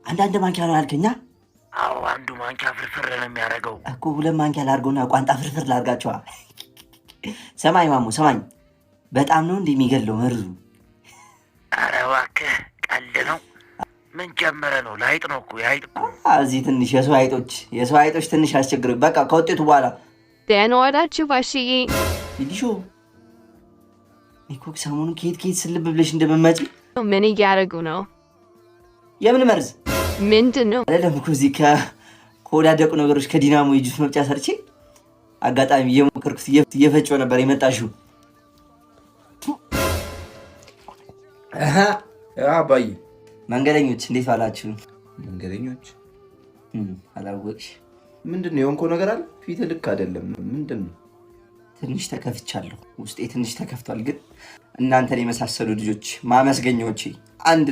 አንዳንድ ማንኪያ ነው ያልከኛ? አዎ አንዱ ማንኪያ ፍርፍር ነው የሚያደርገው እኮ። 2 ማንኪያ ላድርገውና ቋንጣ ፍርፍር ላድርጋቸዋ። ሰማኝ ማሙ ሰማኝ፣ በጣም ነው እንደሚገለው መርዙ። ኧረ እባክህ ቀልድ ነው። ምን ጀመረ ነው? ላይጥ ነው እኮ ያይጥ እኮ። እዚህ ትንሽ የሰው አይጦች ትንሽ አስቸግረው። በቃ ከውጤቱ በኋላ ደህና ዋላችሁ ባሽዬ። ይዲሾ ኒኮክ ሰሞኑን ከየት ስልብ ብለሽ እንደመመጪ ምን እያደረጉ ነው? የምን መርዝ? ምንድን ነው? አይደለም እኮ እዚህ ከወዳደቁ ነገሮች ከዲናሞ የጁስ መፍጫ ሰርቼ አጋጣሚ እየሞከርኩት እየፈጨው ነበር የመጣሽው። አባዬ መንገደኞች እንዴት ዋላችሁ? መንገደኞች አላወቅሽ? ምንድን ነው የሆንከው ነገር አለ? ፊት ልክ አይደለም። ምንድን ነው? ትንሽ ተከፍቻለሁ። ውስጤ ትንሽ ተከፍቷል። ግን እናንተን የመሳሰሉ ልጆች ማመስገኞቼ አንድ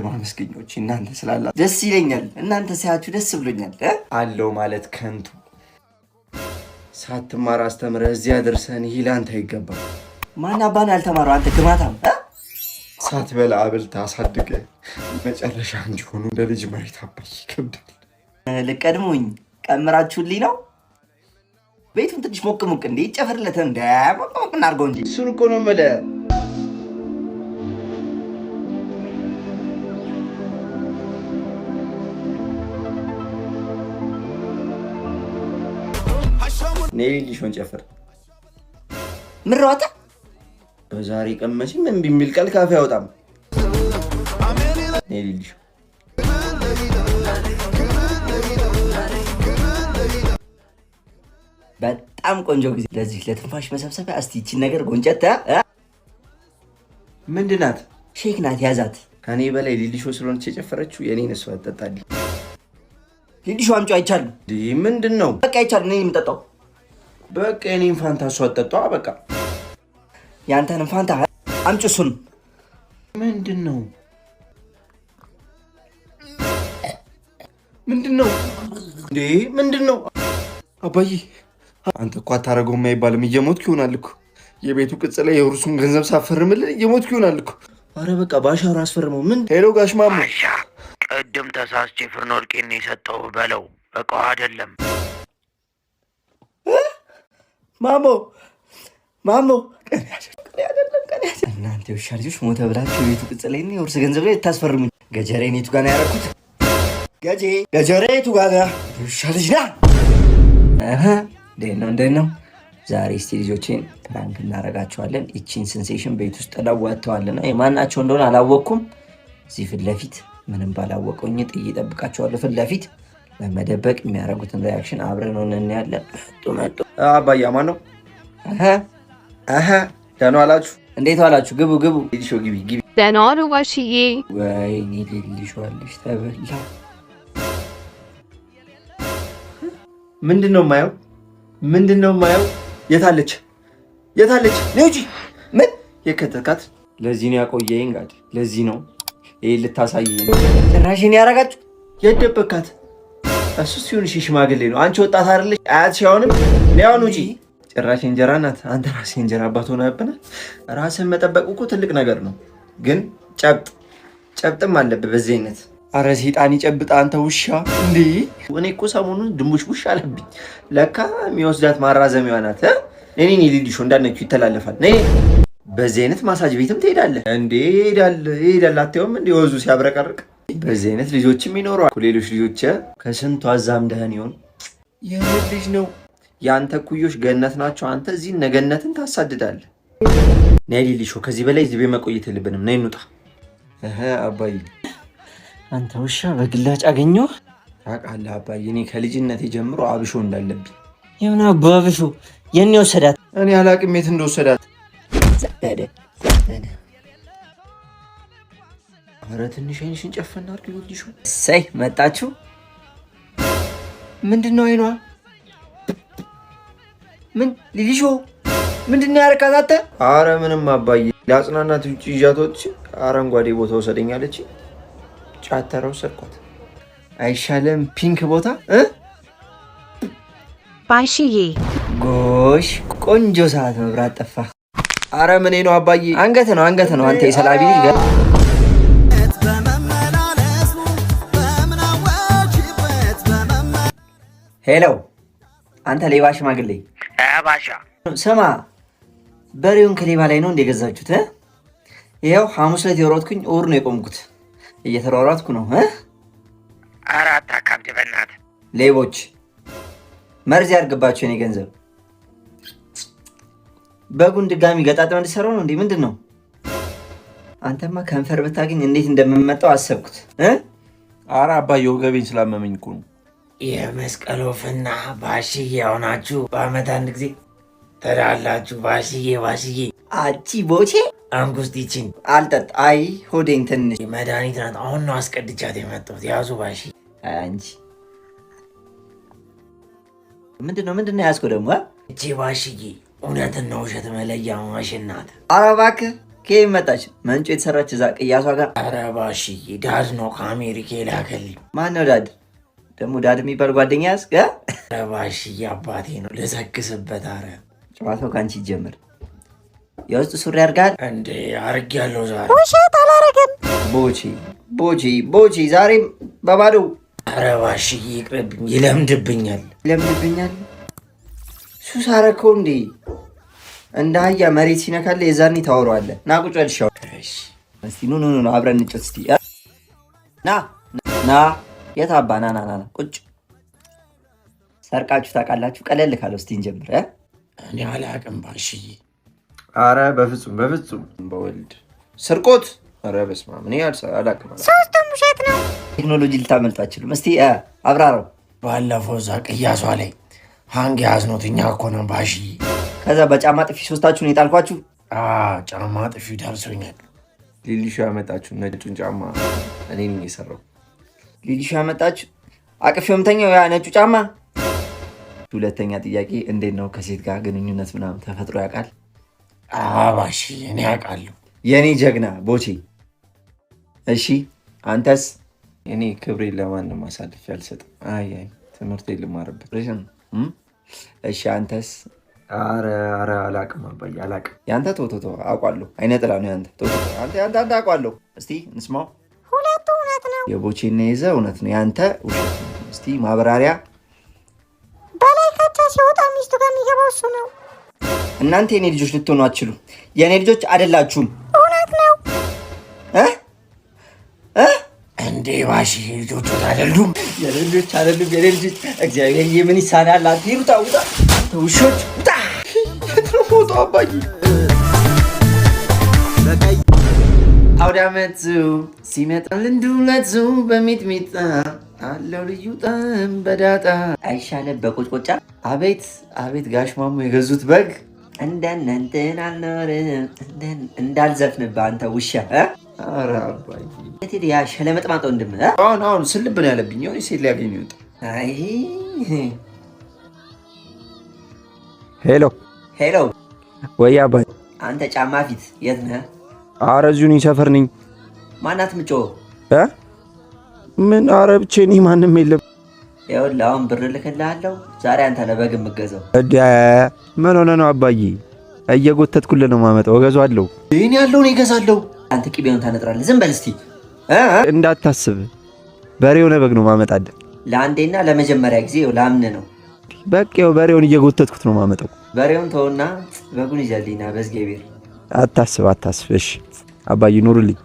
ማመስገኞቼ እናንተ ስላላ ደስ ይለኛል። እናንተ ሳያችሁ ደስ ብሎኛል። አለው ማለት ከንቱ ሳትማር አስተምረህ እዚያ ደርሰን ይህ ለአንተ አይገባም። ማን አባን ያልተማረው አንተ ግማታም? ሳትበላ አብልተህ አሳድገህ መጨረሻ እንጂ ሆኑ እንደ ልጅ ማየት አባዬ ይከብዳል። ልቀድሙኝ ቀምራችሁልኝ ነው። ቤቱን ትንሽ ሞቅ እንዴ ይጨፍርለት እንደ ሞቅ እናድርገው እንጂ እሱን እኮ ነው የምልህ። ነይ ልጅሽን ጨፍር። ምን ረዋታ በዛሬ ቀን መቼም እምቢ የሚል ቃል ካፌ አያወጣም። ነይ ልጅ በጣም ቆንጆ ጊዜ ለዚህ ለትንፋሽ መሰብሰቢያ። እስቲ ይቺን ነገር ጎንጨት። ምንድን ናት? ሼክ ናት፣ ያዛት። ከኔ በላይ ሊሊሾ ስለሆነች የጨፈረችው የኔን እሷ አጠጣልኝ። ሊሊሾ አምጪ። አይቻልም። ምንድን ነው? በቃ አይቻልም። እኔ የምጠጣው በቃ የኔን ፋንታ እሷ አጠጣ። በቃ ያንተንም ፋንታ አምጪ። እሱን ምንድን ነው? ምንድን ነው እንዴ? ምንድን ነው አባዬ? አንተ እኮ አታረገውም አይባልም። እየሞትክ ይሆናል እኮ የቤቱ ቅጽ ላይ የውርሱን ገንዘብ ሳፈርምልህ እየሞትክ ይሆናል እኮ። አረ በቃ ባሻር አስፈርመው። ምን ሄሎ ጋሽ ማሞ፣ ቅድም ተሳስቼ ፍርኖ ወርቄን የሰጠው በለው እቃው አይደለም። ማሞ እናንተ ውሻ ልጆች ሞተ ብላችሁ የቤቱ ቅጽ ላይ የውርስ ገንዘብ ላይ ልታስፈርሙኝ። ገጀሬ ኔቱ ጋር ነው ያደረኩት። ገጀሬ ኔቱ ጋር ውሻ ልጅ ና። እንዴት ነው ዛሬ? እስቲ ልጆቼን ፕራንክ እናደርጋቸዋለን። ይቺን ሴንሴሽን ቤት ውስጥ ለዋተዋልና የማናቸው እንደሆነ አላወቅኩም። እዚህ ፊት ለፊት ምንም ባላወቀውኝ ጥዬ እጠብቃቸዋለሁ። ፊት ለፊት ለመደበቅ የሚያደርጉትን ሪያክሽን አብረን ሆነን እናያለን። መጡ። አባዬ ማን ነው? ደህና ዋላችሁ? እንዴት ዋላችሁ? ግቡ። ሊሊሾ ግቢ። ደህና ዋሉ ባሽዬ። ወይኔ ሊሊሾ አለሽ ተበላ። ምንድን ነው የማየው? የታለች ነውጂ? ምን የከተካት? ለዚህ ነው ያቆየኝ ጋር። ለዚህ ነው ይሄ ልታሳየኝ ነው። ጭራሽን ያረጋችሁ የደበካት እሱ ሲሆን ሽማግሌ ነው። አንቺ ወጣት አይደለሽ? አያትሽ አሁንም ነው እንጂ ጭራሽ እንጀራ ናት። አንተ ራስህ እንጀራ አባት ሆነህብናል። ራስህን መጠበቅ እኮ ትልቅ ነገር ነው። ግን ጨብጥም አለብህ በዚህ አይነት። አረ ሴጣን ይጨብጣ አንተ ውሻ እንዴ! እኔ እኮ ሰሞኑን ድንቡሽ አለብኝ። ለካ የሚወስዳት ማራዘሚያ ናት። እኔ ሊሊሾ እንዳነኪው ይተላለፋል። ነይ በዚህ አይነት ማሳጅ ቤትም ትሄዳለህ እንዴ? ይሄዳል። አትየውም እንዴ ወዙ ሲያብረቀርቅ። በዚህ አይነት ልጆችም ይኖረዋል። ሌሎች ልጆች ከስንቱ አዛምደህን ይሆን? የምን ልጅ ነው? የአንተ ኩዮች ገነት ናቸው። አንተ እዚህ ነገነትን ታሳድዳለህ። ነይ ሊሊሾ፣ ከዚህ በላይ እዚህ ቤት መቆየት የለብንም። ነይ እንውጣ። አባዬ አንተ ውሻ በግላጭ አገኘሁ። ታውቃለህ አባዬ፣ እኔ ከልጅነቴ ጀምሮ አብሾ እንዳለብኝ። የምን አባብሾ? የኔ ወሰዳት? እኔ አላቅም የት እንደወሰዳት። ዘበደ አረ ትንሽ አይንሽን ጨፈና አድርጊ ሊሊሾ። እሰይ መጣችሁ። ምንድን ነው አይኗ? ምን ሊሊሾ ምንድን ነው ያረካት አንተ? አረ ምንም አባዬ፣ ለአጽናናት ውጭ ይዣት ወጥቼ አረንጓዴ ቦታ ወሰደኛለች። ጫተራ ወሰድኳት። አይሻለም ፒንክ ቦታ? ባሽዬ ጎሽ፣ ቆንጆ ሰዓት መብራት ጠፋ። አረ ምን ነው አባዬ? አንገት ነው አንተ የሰላቢ ልጅ ሄሎ አንተ ሌባ ሽማግሌ ባሻ ስማ፣ በሬውን ከሌባ ላይ ነው እንደገዛችሁት? ይኸው ሐሙስ ዕለት የሮጥኩኝ እሑድ ነው የቆምኩት። እየተሯሯጥኩ ነው። አራት አካብድ በእናትህ ሌቦች መርዝ ያርግባችሁ የኔ ገንዘብ። በጉን ድጋሚ ገጣጥመ እንዲሰራው ነው እንዴ? ምንድን ነው? አንተማ ከንፈር ብታገኝ እንዴት እንደምመጣው አሰብኩት። ኧረ አባዬ ወገቤን ስላመመኝ እኮ ነው። የመስቀል ወፍና ባሽዬ ሆናችሁ በአመት አንድ ጊዜ ተዳላችሁ። ባሽዬ አቺ ቦቼ አንጉስቲችን አልጠጥ። አይ ሆዴን ትንሽ መድኃኒት ናት። አሁን ነው አስቀድቻት የመጣሁት። ያዙ ባሺ። አንቺ ምንድን ነው ያዝከው ደግሞ? እቺ ባሽዬ እውነትና ውሸት መለያ ማሽን ናት። ኧረ እባክህ ከየት መጣች? መንጮ የተሰራች እዛ ቅያሷ ጋር። ኧረ ባሽዬ ዳድ ነው ከአሜሪካ የላከልኝ። ማን ነው ዳድ? ደግሞ ዳድ የሚባል ጓደኛ ያዝክ? ኧረ ባሽዬ አባቴ ነው ልሰክስበት። ኧረ ጨዋታው ከአንቺ ይጀምር። የውስጥ ሱሪ አድርጋል እንዴ? አድርጌያለሁ ዛሬ። ውሸት አላረግም። ቦቼ ዛሬም በባዶ። ኧረ ባሽዬ ይቅርብኝ፣ ይለምድብኛል። ሱስ አደረከው እንዴ? እንደ አህያ መሬት ሲነካለ የዛኔ ታወራዋለህ። ና ቁጭ በል። እስቲ ኑ አብረን እንጨት። እስቲ ና የት አባ ና ቁጭ። ሰርቃችሁ ታውቃላችሁ? ቀለል ካለው እስቲ እንጀምር። እኔ አላቅም ባሽዬ። አረ በፍጹም በወልድ ስርቆት። አረ በስመ አብ እኔ አላቅም። ሶስቱም ውሸት ነው። ቴክኖሎጂ ልታመልጡ አትችሉም። እስቲ አብራራው። ባለፈው እዛ ቅያሷ ላይ ሃንግ ያዝኖት እኛ እኮ ነን ባሽዬ። ከዛ በጫማ ጥፊ ሶስታችሁን የጣልኳችሁ። ጫማ ጥፊ ደርሶኛል። ሊሊሹ ያመጣችሁ ነጩን ጫማ እኔ ነኝ የሰራው። ሊሊሹ ያመጣችሁ አቅፌው የምተኛው ያ ነጩ ጫማ። ሁለተኛ ጥያቄ፣ እንዴት ነው ከሴት ጋር ግንኙነት ምናምን ተፈጥሮ ያውቃል? ባሽዬ እኔ ያውቃለሁ። የእኔ ጀግና ቦቼ። እሺ አንተስ? እኔ ክብሬን ለማንም አሳልፌ አልሰጥም። አይ ትምህርቴን ልማርበት። እሺ አንተስ? አረ አላቅም አባዬ አላቅም። ያንተ ቶቶቶ አውቃለሁ። አይነ ጥላ ነው ያንተ ቶቶቶ። አንተ አውቃለሁ። እስቲ እንስማው። ሁለቱ እውነት ነው። የቦቼና የዘ እውነት ነው፣ ያንተ ውሸት ነው። እስቲ ማብራሪያ። በላይ ከቻ ሲወጣ ሚስቱ ጋር የሚገባው እሱ ነው። እናንተ የኔ ልጆች ልትሆኑ አትችሉ። የኔ ልጆች አይደላችሁም። እውነት ነው። እንዴ ባሽዬ ልጆቹ አይደሉም። የኔ ልጆች አይደሉም። የኔ ልጆች እግዚአብሔር የምን ይሳናል? አትይሩታ ውጣ ውሾች ውጣ። ፎቶ አባዬ አውደ ዓመቱ ሲመጣ ልንዱለቱ በሚጥሚጣ አለው ልዩ ጣም በዳጣ አይሻለም በቆጭቆጫ። አቤት ጋሽ ማሙ የገዙት በግ እንደነንትን አልኖርም እንዳልዘፍንብህ አንተ ውሻ። ኧረ አባዬ ያ ሸለመጥማጦ ወንድም አሁን ስልብ ነው ያለብኝ። የሆነ ሴት ሊያገኝ ይወጣ። ሄሎ ወይ አባዬ። አንተ ጫማ ፊት የት ነህ? ኧረ እዚሁ ነኝ፣ ሰፈር ነኝ። ማናት ምጮ? ምን? ኧረ ብቻዬን ነኝ፣ ማንም የለም። ይኸውልህ አሁን ብር ልክልሃለሁ። ዛሬ አንተ ነህ በግ የምትገዛው። ምን ሆነ ነው አባዬ? እየጎተትኩልህ ነው የማመጣው፣ እገዛዋለሁ። እኔ ያለውን እገዛለሁ። አንተ ቅቤውን ታነጥራለህ። ዝም በል እስቲ። እንዳታስብ፣ በሬ የሆነ በግ ነው የማመጣልህ። ለአንዴና ለመጀመሪያ ጊዜ ላምን ነው። በቃ ይኸው በሬውን እየጎተትኩት ነው የማመጣው። በሬውን ተውና በጉን ይዘልኝና በዝጌቤር። አታስብ። እሺ አባዬ ኑርልኝ።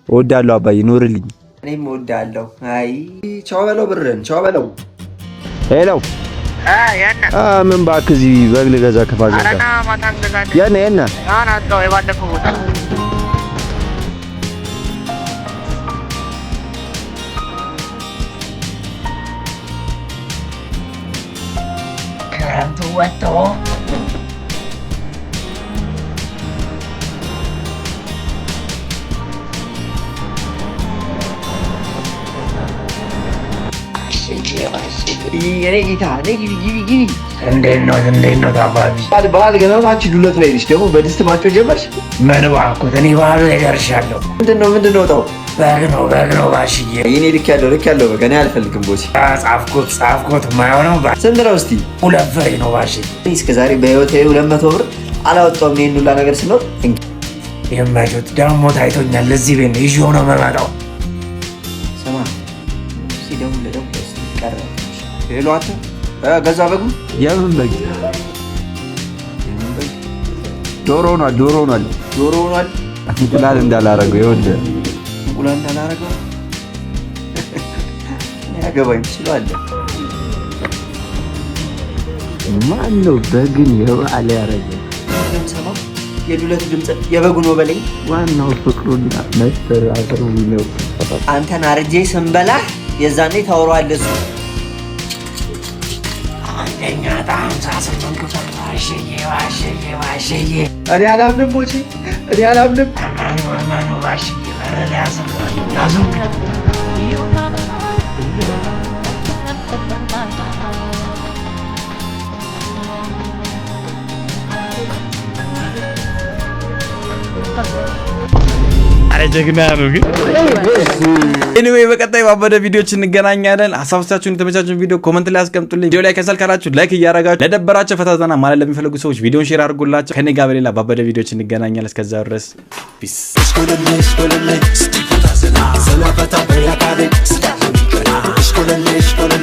እወዳለሁ አባዬ ኑርልኝ። እኔም እወዳለሁ። አይ ቻው በለው፣ ብርን ቻው በለው። ሄሎ ምን እባክህ እዚህ በግ ልገዛ ከፋዘር ጋር የነ ክረምቱ ወጥቶ እንዴት ነው አባቢ? ባህል ገና አንቺ ዱለት ላይ ነሽ ደግሞ በድስት ማጮ ጀመርሽ? ምን እባክዎት፣ እኔ ባህሉ ላይ ደርሻለሁ። ምንድን ነው ጣው? በግ ነው ባሽዬ። እኔ ልክ ያለው በግ እኔ አልፈልግም። ቦሲ ጻፍኩት የማይሆነው ስንት ነው እስቲ? 2 ፍሬ ነው ባሽዬ። እስከ ዛሬ በህይወቴ 200 ብር አላወጣሁም። ይሄን ሁላ ነገር ስኖር የማይሉት ደግሞ ታይቶኛል። እዚህ ቤት ነው ይዤው ነው የምመጣው። ስማ ሲደውል ቀረ ሄሎ አንተ ገዛ በጉ የምን በግ? ዶሮ ሆኗል። እንቁላል እንዳላረገው ይኸውልህ፣ እንቁላል እንዳላረገው ያገባኝ ትችላለህ። ማን ነው በግን የበዓል ያረገ? የዱለት ድምፅ የበጉ ነው በለኝ። ዋናው ፍቅሩና መስተራሰሩ ነው። አንተን አርጄ ስንበላ የዛኔ ታወራለህ። እሱ አንደኛ ጣም ሳሰጨን ክፈል ዋሸዬ እኔ አላምንም ሞቼ እኔ አላምንም። መኑ ዋሸዬ በረላ ያዘ አረ ጀግና ነው ግን ኤኒዌይ በቀጣይ ባበደ ቪዲዮዎች እንገናኛለን። ሐሳባችሁን የተመቻችሁን ቪዲዮ ኮሜንት ላይ አስቀምጡልኝ። ቪዲዮ ላይ ከሰልካላችሁ ላይክ እያረጋችሁ ለደበራችሁ ፈታ ዘና ማለት ለሚፈልጉ ሰዎች ቪዲዮን ሼር አድርጉላችሁ። ከኔ ጋር በሌላ ባበደ ቪዲዮዎች እንገናኛለን። እስከዛው ድረስ ፒስ